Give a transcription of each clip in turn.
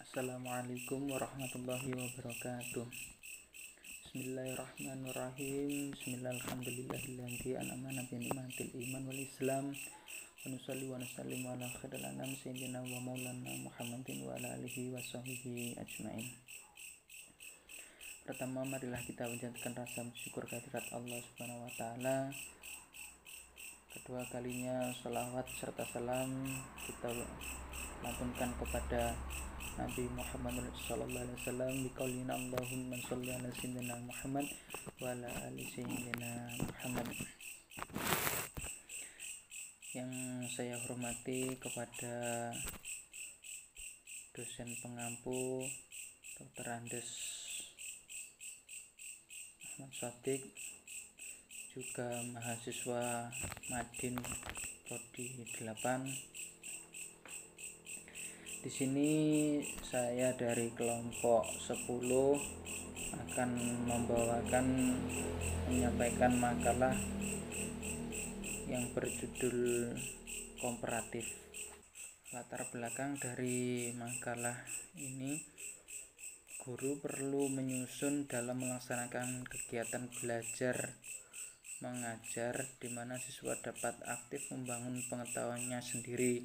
Assalamualaikum warahmatullahi wabarakatuh. Bismillahirrahmanirrahim. Bismillahirrahmanirrahim. An'amana bi ni'matil iman wal islam. Wa nusalli wa nusallimu ala khairil anam sayyidina wa maulana Muhammadin wa ala alihi wa sahbihi ajmain. Pertama, marilah kita menjadikan rasa bersyukur kehadirat Allah Subhanahu wa taala. Kedua kalinya salawat serta salam kita lantunkan kepada Nabi Muhammad sallallahu alaihi wasallam biqaulina Allahumma shalli ala sayyidina Muhammad wa ala ali sayyidina Muhammad. Yang saya hormati kepada dosen pengampu Dr. Andes Ahmad Shadiq, juga mahasiswa Madin Prodi 8. Di sini saya dari kelompok 10 akan menyampaikan makalah yang berjudul komparatif. Latar belakang dari makalah ini, guru perlu menyusun dalam melaksanakan kegiatan belajar mengajar di mana siswa dapat aktif membangun pengetahuannya sendiri.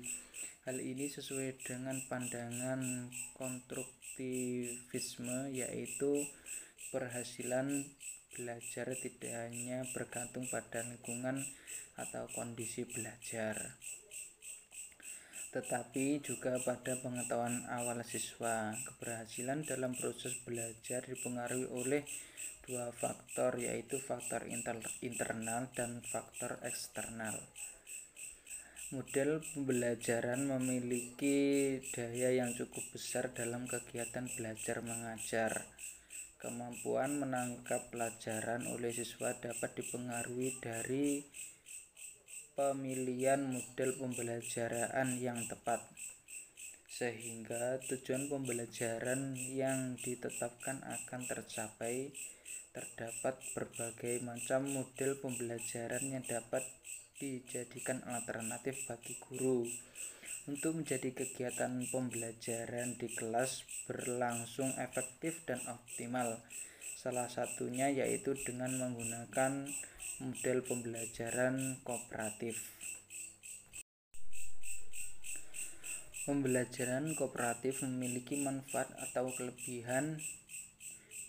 Hal ini sesuai dengan pandangan konstruktivisme, yaitu keberhasilan belajar tidak hanya bergantung pada lingkungan atau kondisi belajar, tetapi juga pada pengetahuan awal siswa. Keberhasilan dalam proses belajar dipengaruhi oleh dua faktor, yaitu faktor internal dan faktor eksternal. Model pembelajaran memiliki daya yang cukup besar dalam kegiatan belajar mengajar. Kemampuan menangkap pelajaran oleh siswa dapat dipengaruhi dari pemilihan model pembelajaran yang tepat, sehingga tujuan pembelajaran yang ditetapkan akan tercapai. Terdapat berbagai macam model pembelajaran yang dapat dijadikan alternatif bagi guru untuk menjadi kegiatan pembelajaran di kelas berlangsung efektif dan optimal. Salah satunya yaitu dengan menggunakan model pembelajaran kooperatif. Pembelajaran kooperatif memiliki manfaat atau kelebihan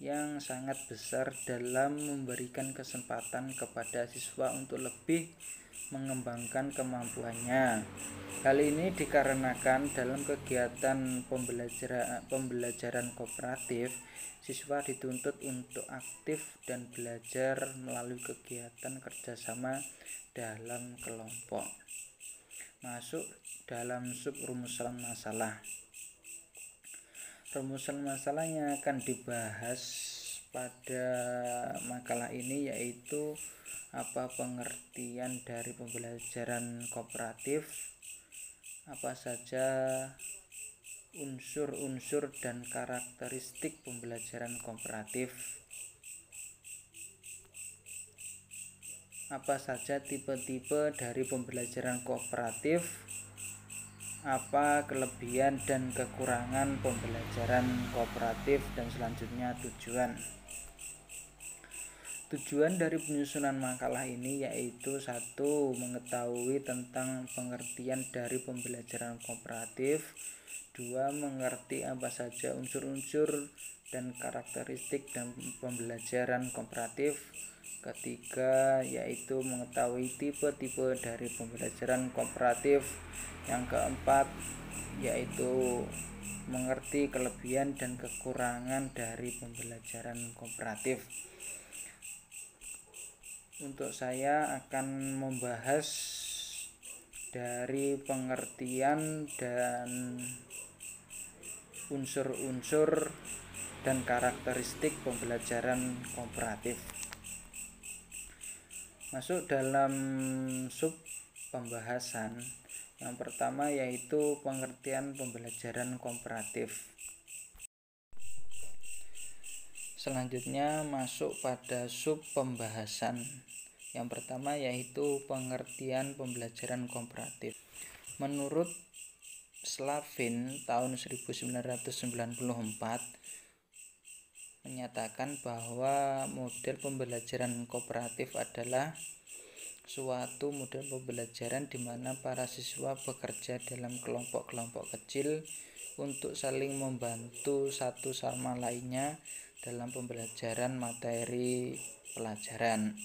yang sangat besar dalam memberikan kesempatan kepada siswa untuk lebih mengembangkan kemampuannya. Hal ini dikarenakan dalam kegiatan pembelajaran kooperatif, siswa dituntut untuk aktif dan belajar melalui kegiatan kerjasama dalam kelompok. Masuk dalam sub rumusan masalah. Rumusan masalah yang akan dibahas pada makalah ini yaitu apa pengertian dari pembelajaran kooperatif, apa saja unsur-unsur dan karakteristik pembelajaran kooperatif, apa saja tipe-tipe dari pembelajaran kooperatif, apa kelebihan dan kekurangan pembelajaran kooperatif, dan selanjutnya Tujuan dari penyusunan makalah ini yaitu 1. Mengetahui tentang pengertian dari pembelajaran kooperatif. 2. Mengerti apa saja unsur-unsur dan karakteristik dan pembelajaran kooperatif. Ketiga, yaitu mengetahui tipe-tipe dari pembelajaran kooperatif. Yang keempat, yaitu mengerti kelebihan dan kekurangan dari pembelajaran kooperatif. Untuk saya akan membahas dari pengertian dan unsur-unsur dan karakteristik pembelajaran kooperatif. Masuk dalam sub pembahasan. Yang pertama yaitu pengertian pembelajaran kooperatif. Selanjutnya masuk pada sub pembahasan. Yang pertama yaitu pengertian pembelajaran kooperatif. Menurut Slavin tahun 1994 menyatakan bahwa model pembelajaran kooperatif adalah suatu model pembelajaran di mana para siswa bekerja dalam kelompok-kelompok kecil untuk saling membantu satu sama lainnya dalam pembelajaran materi pelajaran.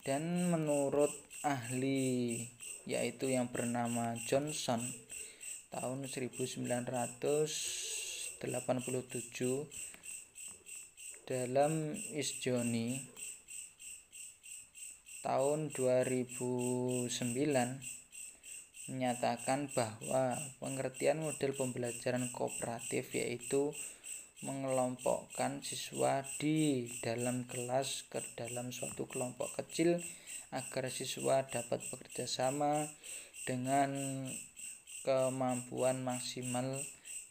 Dan menurut ahli yaitu yang bernama Johnson tahun 1987 dalam Isjoni tahun 2009 menyatakan bahwa pengertian model pembelajaran kooperatif yaitu mengelompokkan siswa di dalam kelas ke dalam suatu kelompok kecil agar siswa dapat bekerja sama dengan kemampuan maksimal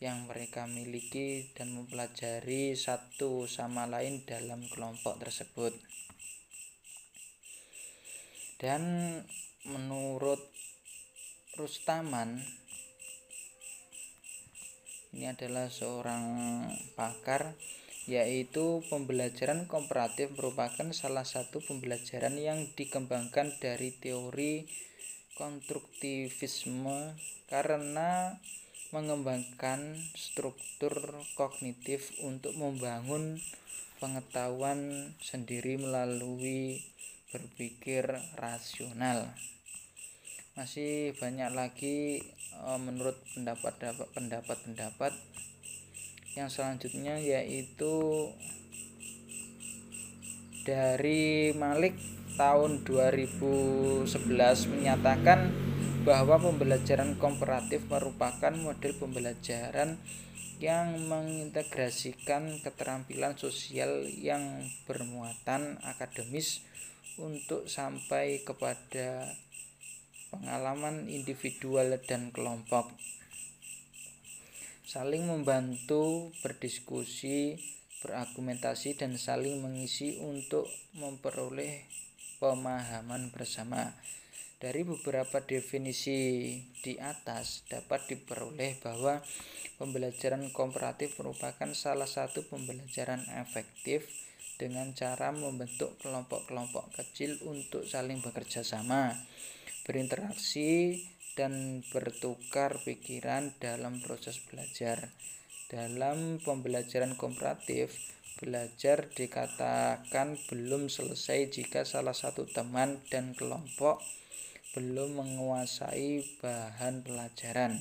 yang mereka miliki dan mempelajari satu sama lain dalam kelompok tersebut. Dan menurut Rustaman, ini adalah seorang pakar, yaitu pembelajaran kooperatif merupakan salah satu pembelajaran yang dikembangkan dari teori konstruktivisme karena mengembangkan struktur kognitif untuk membangun pengetahuan sendiri melalui berpikir rasional. Masih banyak lagi menurut pendapat yang selanjutnya, yaitu dari Malik tahun 2011 menyatakan bahwa pembelajaran komparatif merupakan model pembelajaran yang mengintegrasikan keterampilan sosial yang bermuatan akademis untuk sampai kepada pengalaman individual dan kelompok, saling membantu, berdiskusi, berargumentasi, dan saling mengisi untuk memperoleh pemahaman bersama. Dari beberapa definisi di atas dapat diperoleh bahwa pembelajaran komparatif merupakan salah satu pembelajaran efektif dengan cara membentuk kelompok-kelompok kecil untuk saling bekerja sama, berinteraksi, dan bertukar pikiran dalam proses belajar. Dalam pembelajaran komparatif, belajar dikatakan belum selesai jika salah satu teman dan kelompok belum menguasai bahan pelajaran.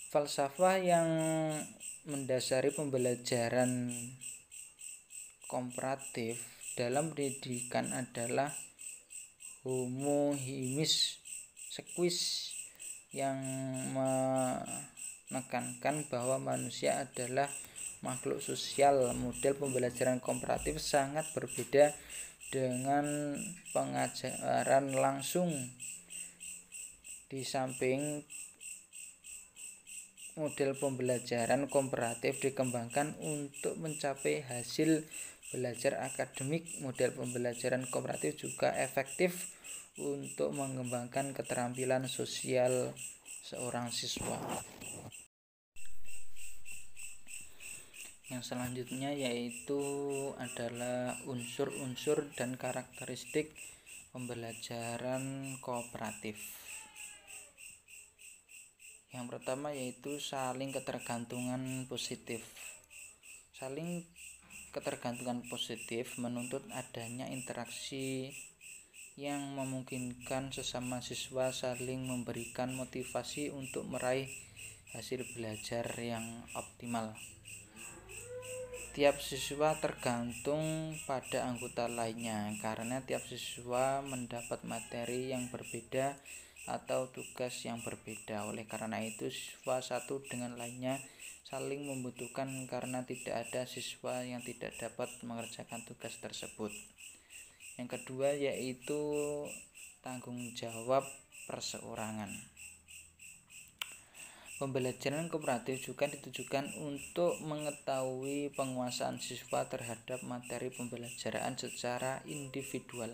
Falsafah yang mendasari pembelajaran komparatif dalam pendidikan adalah homo hiemis sequis yang menekankan bahwa manusia adalah makhluk sosial. Model pembelajaran komparatif sangat berbeda dengan pengajaran langsung. Di samping model pembelajaran komparatif dikembangkan untuk mencapai hasil belajar akademik, model pembelajaran komparatif juga efektif untuk mengembangkan keterampilan sosial seorang siswa. Yang selanjutnya yaitu adalah unsur-unsur dan karakteristik pembelajaran kooperatif. Yang pertama yaitu saling ketergantungan positif. Saling ketergantungan positif menuntut adanya interaksi yang memungkinkan sesama siswa saling memberikan motivasi untuk meraih hasil belajar yang optimal. Tiap siswa tergantung pada anggota lainnya karena tiap siswa mendapat materi yang berbeda atau tugas yang berbeda. Oleh karena itu, siswa satu dengan lainnya saling membutuhkan karena tidak ada siswa yang tidak dapat mengerjakan tugas tersebut. Yang kedua yaitu tanggung jawab perseorangan. Pembelajaran kooperatif juga ditujukan untuk mengetahui penguasaan siswa terhadap materi pembelajaran secara individual.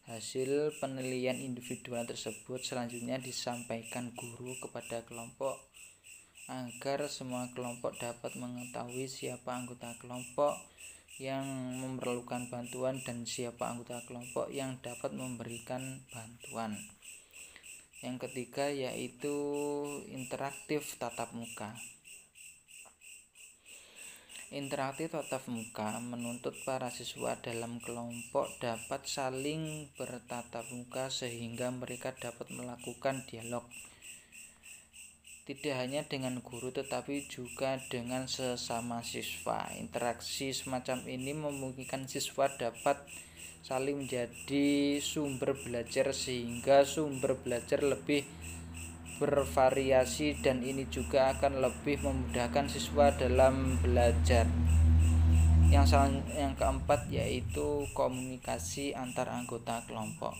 Hasil penilaian individual tersebut selanjutnya disampaikan guru kepada kelompok agar semua kelompok dapat mengetahui siapa anggota kelompok yang memerlukan bantuan dan siapa anggota kelompok yang dapat memberikan bantuan. Yang ketiga yaitu interaktif tatap muka. Interaktif tatap muka menuntut para siswa dalam kelompok dapat saling bertatap muka sehingga mereka dapat melakukan dialog tidak hanya dengan guru tetapi juga dengan sesama siswa. Interaksi semacam ini memungkinkan siswa dapat saling menjadi sumber belajar sehingga sumber belajar lebih bervariasi dan ini juga akan lebih memudahkan siswa dalam belajar. Yang keempat yaitu komunikasi antar anggota kelompok.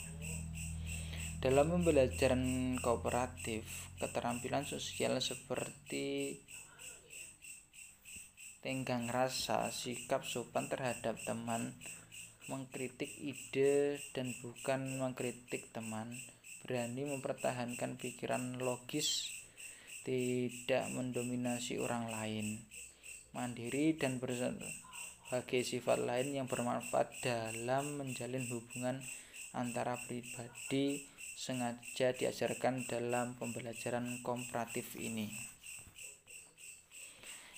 Dalam pembelajaran kooperatif, keterampilan sosial seperti tenggang rasa, sikap sopan terhadap teman, mengkritik ide dan bukan mengkritik teman, berani mempertahankan pikiran logis, tidak mendominasi orang lain, mandiri dan berbagai sifat lain yang bermanfaat dalam menjalin hubungan antara pribadi sengaja diajarkan dalam pembelajaran komparatif ini.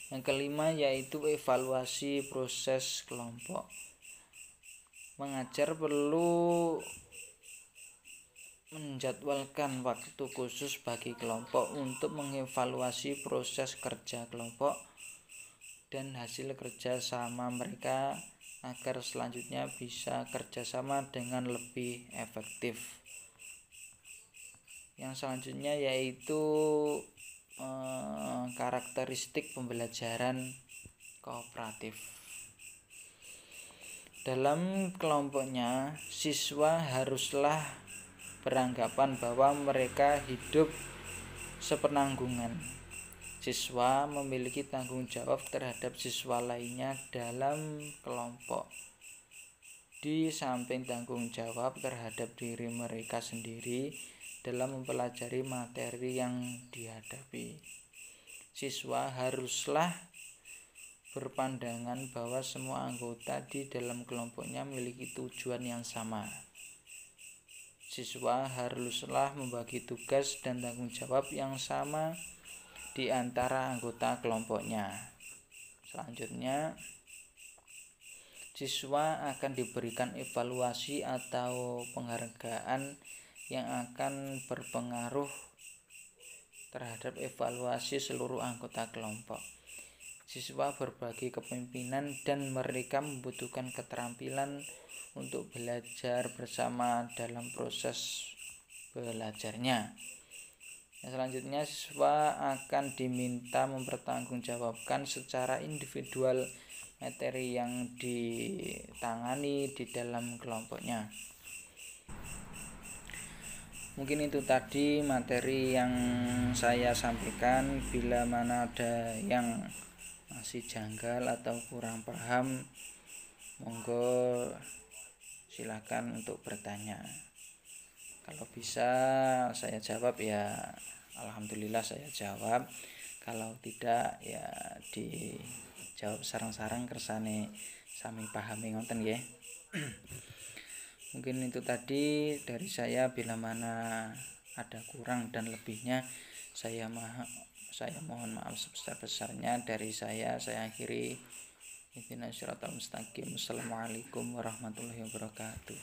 Yang kelima yaitu evaluasi proses kelompok. Mengajar perlu menjadwalkan waktu khusus bagi kelompok untuk mengevaluasi proses kerja kelompok dan hasil kerja sama mereka agar selanjutnya bisa kerjasama dengan lebih efektif. Yang selanjutnya yaitu karakteristik pembelajaran kooperatif. Dalam kelompoknya, siswa haruslah beranggapan bahwa mereka hidup sepenanggungan. Siswa memiliki tanggung jawab terhadap siswa lainnya dalam kelompok. Di samping tanggung jawab terhadap diri mereka sendiri dalam mempelajari materi yang dihadapi, siswa haruslah berpandangan bahwa semua anggota di dalam kelompoknya memiliki tujuan yang sama. Siswa haruslah membagi tugas dan tanggung jawab yang sama di antara anggota kelompoknya. Selanjutnya, siswa akan diberikan evaluasi atau penghargaan yang akan berpengaruh terhadap evaluasi seluruh anggota kelompok. Siswa berbagi kepemimpinan dan mereka membutuhkan keterampilan untuk belajar bersama dalam proses belajarnya. Selanjutnya, siswa akan diminta mempertanggungjawabkan secara individual materi yang ditangani di dalam kelompoknya. Mungkin itu tadi materi yang saya sampaikan. Bila mana ada yang masih janggal atau kurang paham, monggo silakan untuk bertanya. Kalau bisa saya jawab ya alhamdulillah saya jawab. Kalau tidak ya dijawab sareng-sareng kersane sami pahami ngoten nggih. Mungkin itu tadi dari saya. Bila mana ada kurang dan lebihnya saya mohon maaf sebesar-besarnya. Dari saya akhiri. Ihdinas siratal mustaqim. Assalamualaikum warahmatullahi wabarakatuh.